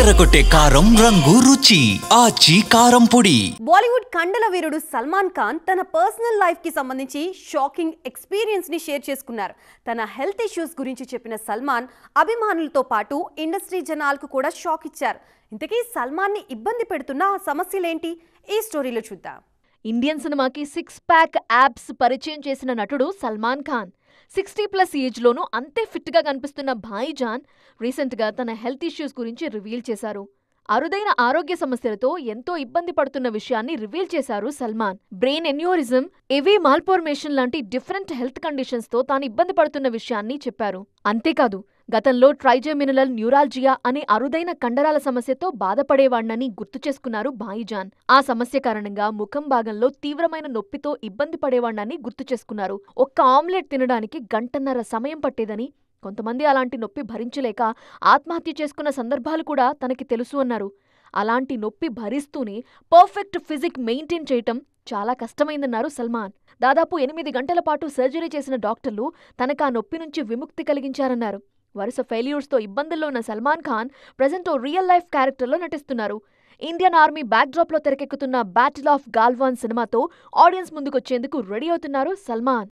అదరగొట్టే కారం రంగు రుచి ఆచి కారం పొడి. బాలీవుడ్ కండల వీరుడు సల్మాన్ ఖాన్ తన పర్సనల్ లైఫ్ కి సంబంధించి షాకింగ్ ఎక్స్పీరియన్స్ ని షేర్ చేసుకున్నారు. తన హెల్త్ ఇష్యూస్ గురించి చెప్పిన సల్మాన్ అభిమానులతో పాటు ఇండస్ట్రీ జనాలకు కూడా షాక్ ఇచ్చారు. ఇంతకీ సల్మాన్ ని ఇబ్బంది పెడుతున్న ఆ సమస్యలేంటి ఈ స్టోరీలో చూద్దాం. ఇండియన్ సినిమాకి 6 ప్యాక్ యాబ్స్ పరిచయం చేసిన నటుడు సల్మాన్ ఖాన్ 60+ ఏజ్లోనూ అంతే ఫిట్గా కనిపిస్తున్న భాయిజాన్ రీసెంట్గా తన హెల్త్ ఇష్యూస్ గురించి రివీల్ చేశారు. అరుదైన ఆరోగ్య సమస్యలతో ఎంతో ఇబ్బంది పడుతున్న విషయాన్ని రివీల్ చేశారు సల్మాన్. బ్రెయిన్ ఎన్యూరిజం, ఏవీ మాల్ఫార్మేషన్ లాంటి డిఫరెంట్ హెల్త్ కండిషన్స్తో తాను ఇబ్బంది పడుతున్న విషయాన్ని చెప్పారు. అంతేకాదు, గతంలో ట్రైజెమినల్ న్యూరాల్జియా అనే అరుదైన కండరాల సమస్యతో బాధపడేవాణ్ణని గుర్తు చేసుకున్నారు భాయిజాన్. ఆ సమస్య కారణంగా ముఖం భాగంలో తీవ్రమైన నొప్పితో ఇబ్బంది పడేవాణ్ణని గుర్తు చేసుకున్నారు. ఒక్క ఆమ్లెట్ తినడానికి 1.5 గంటన్నర సమయం పట్టేదని, కొంతమంది అలాంటి నొప్పి భరించలేక ఆత్మహత్య చేసుకున్న సందర్భాలు కూడా తనకి తెలుసు అన్నారు. అలాంటి నొప్పి భరిస్తూనే పర్ఫెక్ట్ ఫిజిక్ మెయింటైన్ చేయటం చాలా కష్టమైందన్నారు సల్మాన్. దాదాపు 8 గంటల పాటు సర్జరీ చేసిన డాక్టర్లు తనకా నొప్పి నుంచి విముక్తి కలిగించారన్నారు. వరుస ఫెయిల్యూర్స్తో ఇబ్బందుల్లో ఉన్న సల్మాన్ ఖాన్ ప్రెజెంట్ ఓ రియల్ లైఫ్ క్యారెక్టర్లో నటిస్తున్నారు. ఇండియన్ ఆర్మీ బ్యాక్డ్రాప్లో తెరకెక్కుతున్న బ్యాటిల్ ఆఫ్ గాల్వాన్ సినిమాతో ఆడియన్స్ ముందుకొచ్చేందుకు రెడీ అవుతున్నారు సల్మాన్.